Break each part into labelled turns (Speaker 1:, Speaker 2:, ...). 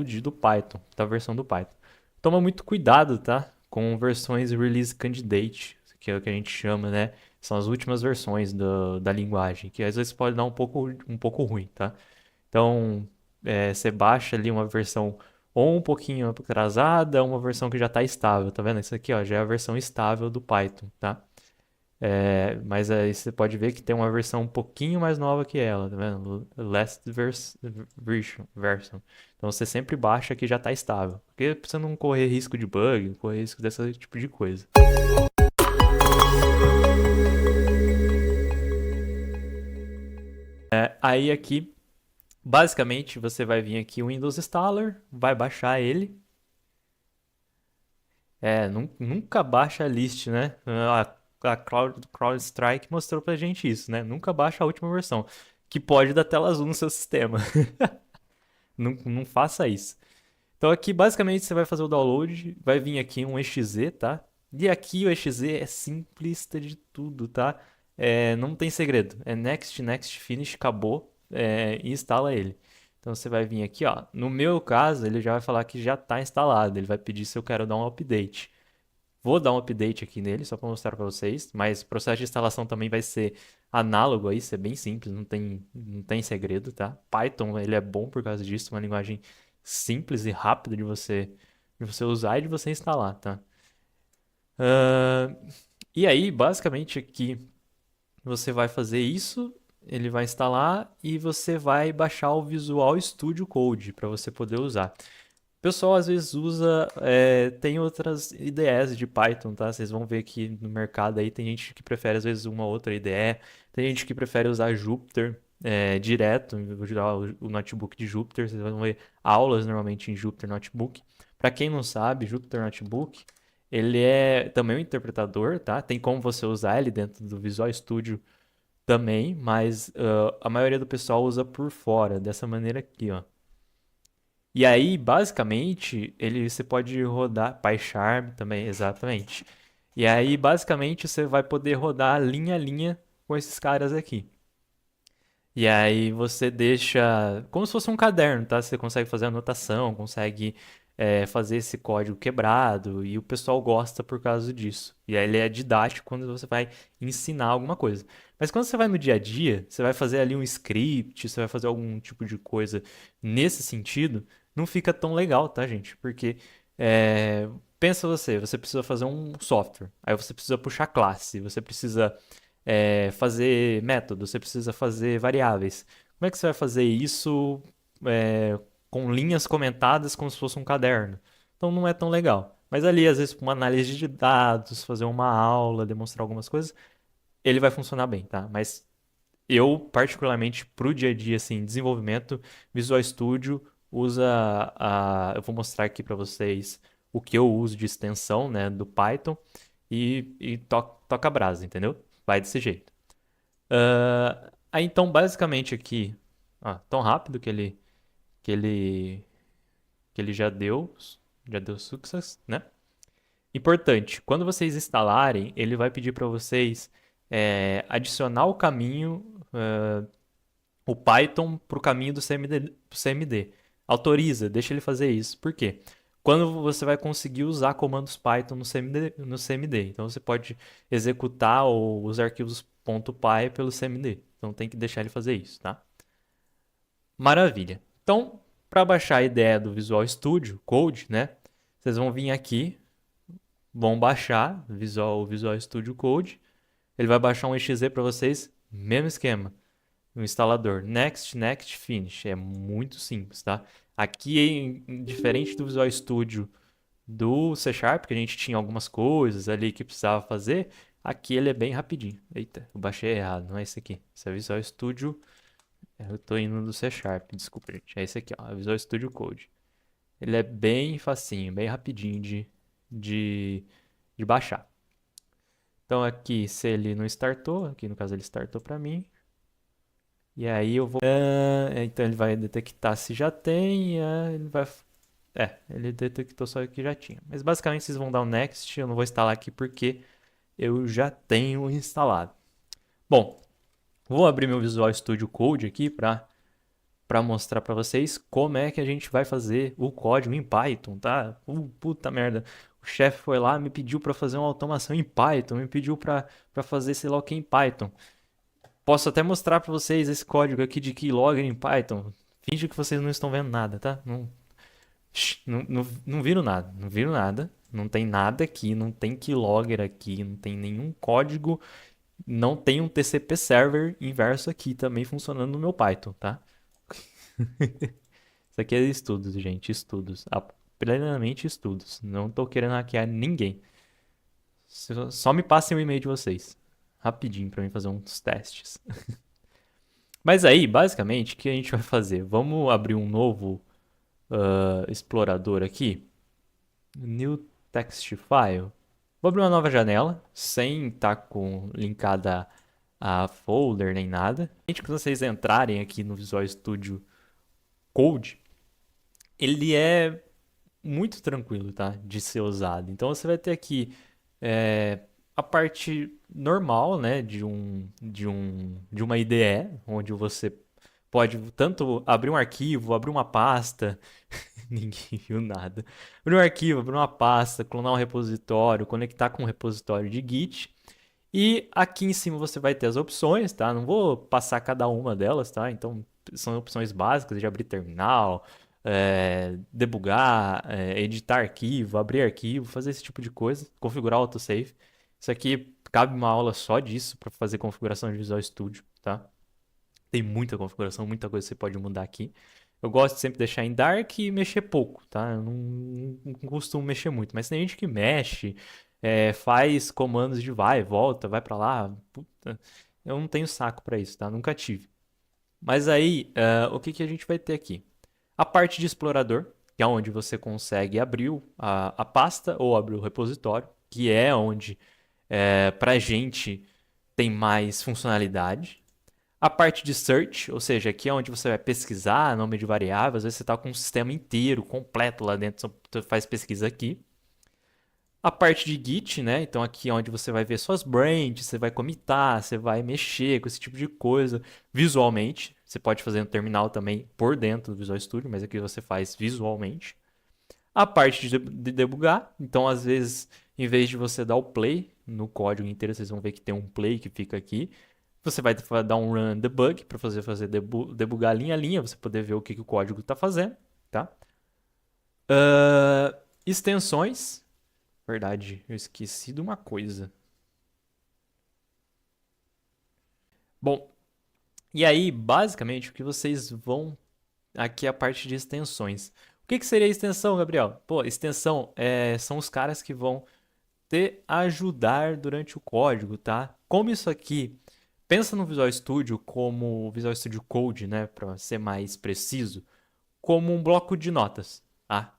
Speaker 1: download do Python, da versão do Python. Toma muito cuidado, tá? Com versões release candidate, que é o que a gente chama, né? São as últimas versões da linguagem, que às vezes pode dar um pouco ruim, tá? Então, você baixa ali uma versão ou um pouquinho atrasada, uma versão que já está estável, tá vendo? Isso aqui, ó, já é a versão estável do Python, tá? Mas aí você pode ver que tem uma versão um pouquinho mais nova que ela, tá vendo? Version. Então você sempre baixa que já está estável, porque pra você não correr risco de bug, não correr risco desse tipo de coisa. Aí aqui, basicamente, você vai vir aqui o Windows Installer, vai baixar ele. Nunca baixa a list, né? A CrowdStrike mostrou pra gente isso, né? Nunca baixa a última versão, que pode dar tela azul no seu sistema. Não faça isso. Então aqui basicamente você vai fazer o download, vai vir aqui um exe, tá? E aqui o exe é simplista de tudo, tá? Não tem segredo. É next, next, finish, acabou, e instala ele. Então você vai vir aqui, ó. No meu caso, ele já vai falar que já está instalado. Ele vai pedir se eu quero dar um update. Vou dar um update aqui nele, só para mostrar para vocês. Mas o processo de instalação também vai ser análogo a isso, é bem simples, não tem segredo, tá? Python, ele é bom por causa disso, uma linguagem simples e rápida de você usar e de você instalar, tá? Ah, e aí, basicamente aqui, você vai fazer isso, ele vai instalar e você vai baixar o Visual Studio Code para você poder usar. O pessoal às vezes usa, tem outras IDEs de Python, tá? Vocês vão ver que no mercado aí tem gente que prefere às vezes uma outra IDE, tem gente que prefere usar Jupyter direto, vou tirar o notebook de Jupyter, vocês vão ver aulas normalmente em Jupyter Notebook. Para quem não sabe, Jupyter Notebook, ele é também um interpretador, tá? Tem como você usar ele dentro do Visual Studio também, mas a maioria do pessoal usa por fora, dessa maneira aqui, ó. E aí, basicamente, você pode rodar PyCharm também, exatamente. E aí, basicamente, você vai poder rodar linha a linha com esses caras aqui. E aí você deixa como se fosse um caderno, tá? Você consegue fazer anotação, consegue fazer esse código quebrado e o pessoal gosta por causa disso. E aí ele é didático quando você vai ensinar alguma coisa. Mas quando você vai no dia a dia, você vai fazer ali um script, você vai fazer algum tipo de coisa nesse sentido, não fica tão legal, tá, gente? Porque pensa você precisa fazer um software, aí você precisa puxar classe, você precisa fazer método, você precisa fazer variáveis. Como é que você vai fazer isso com linhas comentadas como se fosse um caderno? Então não é tão legal. Mas ali, às vezes, com uma análise de dados, fazer uma aula, demonstrar algumas coisas, ele vai funcionar bem, tá? Mas eu, particularmente, para o dia a dia, assim, desenvolvimento, Visual Studio usa eu vou mostrar aqui para vocês o que eu uso de extensão, né, do Python e toca a brasa, entendeu? Vai desse jeito. Aí então, basicamente aqui, tão rápido que ele, que ele já deu success, né? Importante, quando vocês instalarem, ele vai pedir para vocês adicionar o caminho, o Python para o caminho do CMD. Autoriza, deixa ele fazer isso. Por quê? Quando você vai conseguir usar comandos Python no CMD. Então você pode executar os arquivos .py pelo CMD. Então tem que deixar ele fazer isso, tá? Maravilha. Então, para baixar a ideia do Visual Studio Code, né? Vocês vão vir aqui, vão baixar o Visual Studio Code. Ele vai baixar um exe para vocês, mesmo esquema no instalador. Next, next, finish. É muito simples, tá? Aqui, diferente do Visual Studio do C Sharp, que a gente tinha algumas coisas ali que precisava fazer, aqui ele é bem rapidinho. Eita, eu baixei errado, não é esse aqui. Esse é o Visual Studio. Eu tô indo do C Sharp, desculpa, gente. É esse aqui, ó, Visual Studio Code. Ele é bem facinho, bem rapidinho de, de baixar. Então aqui, se ele não startou, aqui no caso ele startou para mim, e aí eu vou. Então ele vai detectar se já tem. Ele vai. Ele detectou só que já tinha. Mas basicamente vocês vão dar o next. Eu não vou instalar aqui porque eu já tenho instalado. Bom, vou abrir meu Visual Studio Code aqui para para mostrar para vocês como é que a gente vai fazer o código em Python, tá? Puta merda. O chefe foi lá, me pediu para fazer uma automação em Python, me pediu para fazer sei lá o que em Python. Posso até mostrar para vocês esse código aqui de keylogger em Python. Finge que vocês não estão vendo nada, tá? Não viram nada, não viram nada. Não tem nada aqui, não tem keylogger aqui, não tem nenhum código, não tem um TCP server inverso aqui também funcionando no meu Python, tá? Isso aqui é estudos, gente, estudos. Plenamente estudos. Não tô querendo hackear ninguém. Só me passem o e-mail de vocês. Rapidinho pra mim fazer uns testes. Mas aí, basicamente, o que a gente vai fazer? Vamos abrir um novo explorador aqui. New text file. Vou abrir uma nova janela, sem estar com linkada a folder nem nada. Quando vocês entrarem aqui no Visual Studio Code, ele é muito tranquilo, tá? De ser usado. Então você vai ter aqui a parte normal, né? De uma IDE, onde você pode tanto abrir um arquivo, abrir uma pasta. Ninguém viu nada. Abrir um arquivo, abrir uma pasta, clonar um repositório, conectar com um repositório de Git. E aqui em cima você vai ter as opções, tá? Não vou passar cada uma delas, tá? Então são opções básicas de abrir terminal, debugar, editar arquivo, abrir arquivo, fazer esse tipo de coisa, configurar autosave. Isso aqui cabe uma aula só disso para fazer configuração de Visual Studio, tá? Tem muita configuração, muita coisa que você pode mudar aqui. Eu gosto de sempre deixar em Dark e mexer pouco, tá? Eu não costumo mexer muito, mas tem gente que mexe, faz comandos de vai, volta, vai pra lá. Puta, eu não tenho saco pra isso, tá? Nunca tive. Mas aí, o que que a gente vai ter aqui? A parte de explorador, que é onde você consegue abrir a pasta ou abrir o repositório, que é onde pra gente tem mais funcionalidade. A parte de search, ou seja, aqui é onde você vai pesquisar nome de variável, às vezes você está com um sistema inteiro, completo lá dentro, você faz pesquisa aqui. A parte de Git, né? Então aqui é onde você vai ver suas branches, você vai commitar, você vai mexer com esse tipo de coisa visualmente. Você pode fazer no terminal também por dentro do Visual Studio, mas aqui você faz visualmente. A parte de debugar, então às vezes, em vez de você dar o play no código inteiro, vocês vão ver que tem um play que fica aqui. Você vai dar um run debug para fazer debugar linha a linha, você poder ver o que o código está fazendo, tá? Extensões. Verdade, eu esqueci de uma coisa. Bom, e aí, basicamente, o que vocês vão... Aqui é a parte de extensões. O que seria extensão, Gabriel? Pô, extensão são os caras que vão te ajudar durante o código, tá? Como isso aqui... Pensa no Visual Studio como Visual Studio Code, né, para ser mais preciso, como um bloco de notas, tá?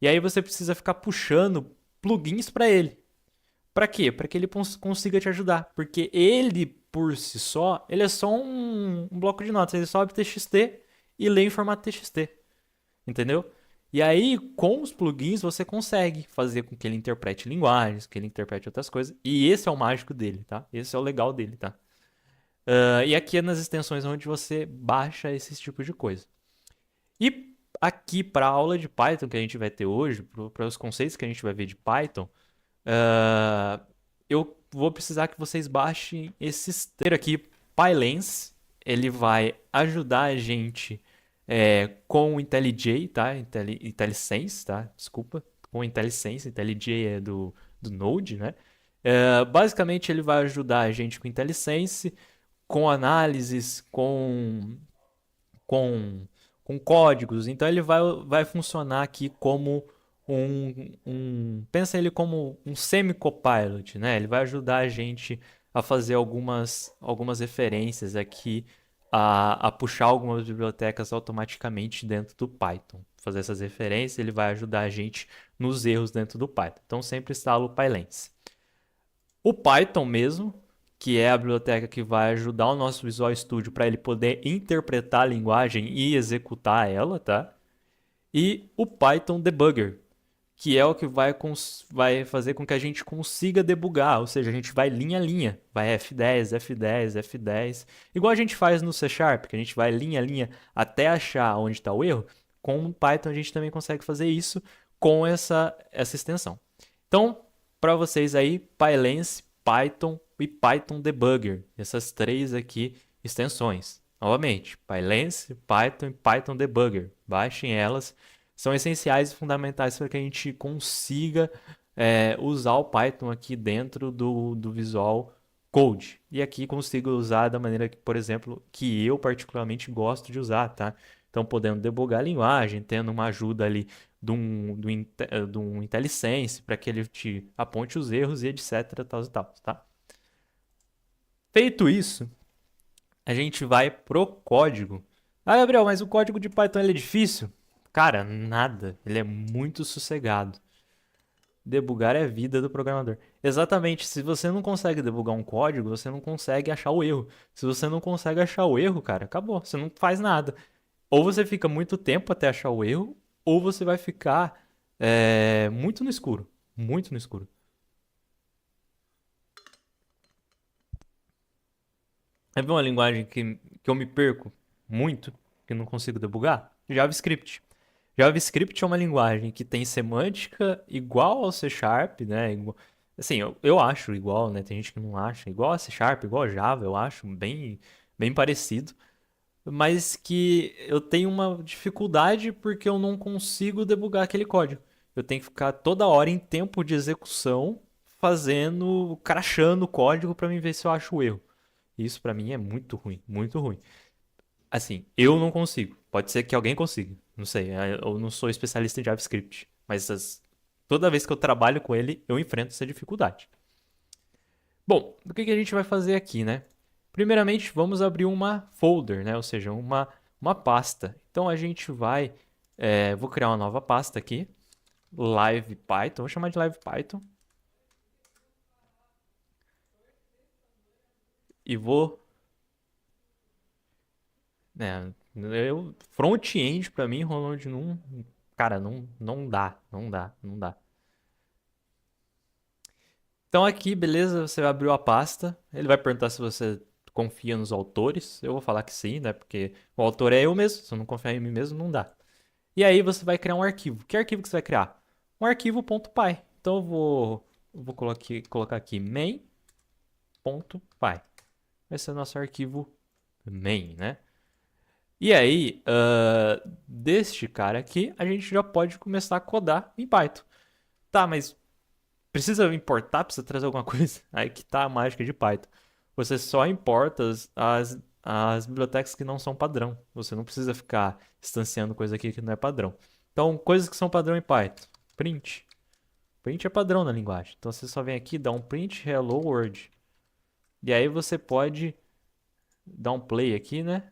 Speaker 1: E aí você precisa ficar puxando plugins para ele. Para quê? Para que ele consiga te ajudar, porque ele por si só, ele é só um bloco de notas, ele sobe TXT e lê em formato TXT, entendeu? E aí, com os plugins, você consegue fazer com que ele interprete linguagens, que ele interprete outras coisas. E esse é o mágico dele, tá? Esse é o legal dele, tá? E aqui é nas extensões onde você baixa esse tipo de coisa. E aqui para a aula de Python que a gente vai ter hoje, para os conceitos que a gente vai ver de Python, eu vou precisar que vocês baixem esse ter aqui, PyLens. Ele vai ajudar a gente com o IntelliJ, tá? IntelliSense, tá? Desculpa, com o IntelliSense. IntelliJ é do Node, né? Basicamente, ele vai ajudar a gente com IntelliSense, com análises, com, com códigos. Então ele vai funcionar aqui como pensa ele como um semi-copilot, né? Ele vai ajudar a gente a fazer algumas referências aqui, a puxar algumas bibliotecas automaticamente dentro do Python. Fazer essas referências, ele vai ajudar a gente nos erros dentro do Python. Então sempre instala o PyLens. O Python mesmo, que é a biblioteca que vai ajudar o nosso Visual Studio para ele poder interpretar a linguagem e executar ela, tá? E o Python Debugger, que é o que vai fazer com que a gente consiga debugar, ou seja, a gente vai linha a linha, vai F10, F10, F10, igual a gente faz no C Sharp, que a gente vai linha a linha até achar onde está o erro. Com o Python a gente também consegue fazer isso com essa extensão. Então, para vocês aí, PyLens, Python e Python Debugger, essas três aqui extensões. Novamente, PyLens, Python e Python Debugger. Baixem elas, são essenciais e fundamentais para que a gente consiga usar o Python aqui dentro do Visual Code. E aqui consigo usar da maneira que, por exemplo, que eu particularmente gosto de usar, tá? Então, podendo debugar a linguagem, tendo uma ajuda ali de um IntelliSense para que ele te aponte os erros e etc, tal e tal, tá? Feito isso, a gente vai pro código. Ah, Gabriel, mas o código de Python ele é difícil? Cara, nada. Ele é muito sossegado. Debugar é a vida do programador. Exatamente. Se você não consegue debugar um código, você não consegue achar o erro. Se você não consegue achar o erro, cara, acabou. Você não faz nada. Ou você fica muito tempo até achar o erro, ou você vai ficar muito no escuro. Muito no escuro. É uma linguagem que eu me perco muito, que eu não consigo debugar? JavaScript. JavaScript é uma linguagem que tem semântica igual ao C Sharp, né? Assim, eu acho igual, né? Tem gente que não acha. Igual a C Sharp, igual a Java, eu acho bem parecido. Mas que eu tenho uma dificuldade porque eu não consigo debugar aquele código. Eu tenho que ficar toda hora em tempo de execução crashando o código para mim ver se eu acho o erro. Isso para mim é muito ruim, muito ruim. Assim, eu não consigo. Pode ser que alguém consiga. Não sei, eu não sou especialista em JavaScript, mas toda vez que eu trabalho com ele, eu enfrento essa dificuldade. Bom, o que a gente vai fazer aqui, né? Primeiramente, vamos abrir uma folder, né? Ou seja, uma pasta. Então a gente vou criar uma nova pasta aqui, Live Python. Vou chamar de Live Python. E front-end pra mim, Ronald, não, cara, não dá, não dá, não dá. Então aqui, beleza, você abriu a pasta, ele vai perguntar se você confia nos autores, eu vou falar que sim, né, porque o autor é eu mesmo, se eu não confiar em mim mesmo, não dá. E aí você vai criar um arquivo. Que arquivo que você vai criar? Um arquivo .py. Então eu vou colocar aqui main.py. Vai ser o nosso arquivo main, né? E aí, deste cara aqui, a gente já pode começar a codar em Python. Tá, mas precisa importar, precisa trazer alguma coisa? Aí que tá a mágica de Python. Você só importa as bibliotecas que não são padrão. Você não precisa ficar instanciando coisa aqui que não é padrão. Então, coisas que são padrão em Python. Print. Print é padrão na linguagem. Então, você só vem aqui, dá um print hello world. E aí você pode dar um play aqui, né?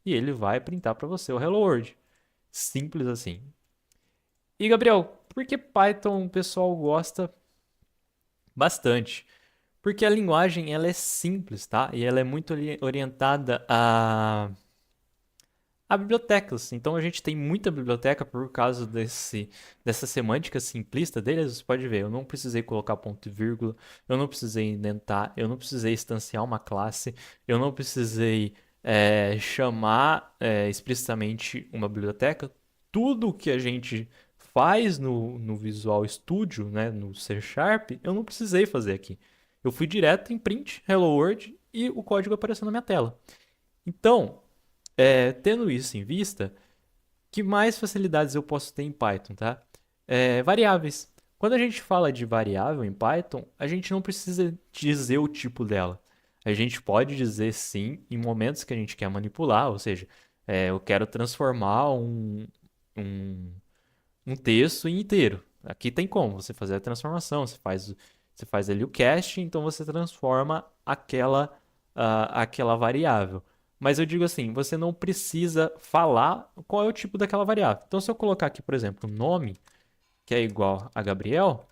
Speaker 1: E ele vai printar para você o hello world. Simples assim. E, Gabriel, por que Python o pessoal gosta bastante? Porque a linguagem ela é simples, tá? E ela é muito orientada a bibliotecas. Então a gente tem muita biblioteca por causa dessa semântica simplista deles. Você pode ver, eu não precisei colocar ponto e vírgula, eu não precisei indentar, eu não precisei instanciar uma classe, eu não precisei chamar explicitamente uma biblioteca. Tudo que a gente faz no Visual Studio, né, no C Sharp, eu não precisei fazer aqui. Eu fui direto em print, hello world e o código apareceu na minha tela. Então, tendo isso em vista, que mais facilidades eu posso ter em Python, tá? Variáveis. Quando a gente fala de variável em Python, a gente não precisa dizer o tipo dela. A gente pode dizer sim em momentos que a gente quer manipular, ou seja, eu quero transformar um texto em inteiro. Aqui tem como você fazer a transformação, você faz ali o cast, então você transforma aquela variável. Mas eu digo assim, você não precisa falar qual é o tipo daquela variável. Então, se eu colocar aqui, por exemplo, nome, que é igual a Gabriel,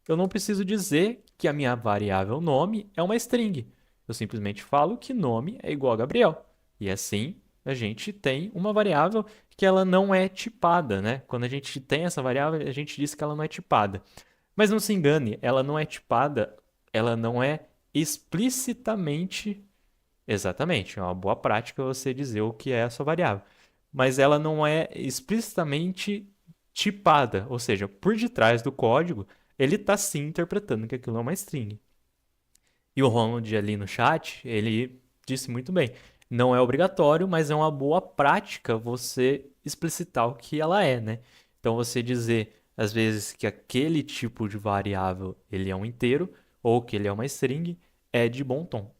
Speaker 1: eu não preciso dizer que a minha variável nome é uma string. Eu simplesmente falo que nome é igual a Gabriel. E assim a gente tem uma variável que ela não é tipada, né? Quando a gente tem essa variável, a gente diz que ela não é tipada. Mas não se engane, ela não é tipada, ela não é explicitamente. Exatamente, é uma boa prática você dizer o que é a sua variável. Mas ela não é explicitamente tipada, ou seja, por detrás do código, ele está sim interpretando que aquilo é uma string. E o Ronald ali no chat, ele disse muito bem. Não é obrigatório, mas é uma boa prática você explicitar o que ela é, né? Então você dizer, às vezes, que aquele tipo de variável ele é um inteiro ou que ele é uma string, é de bom tom.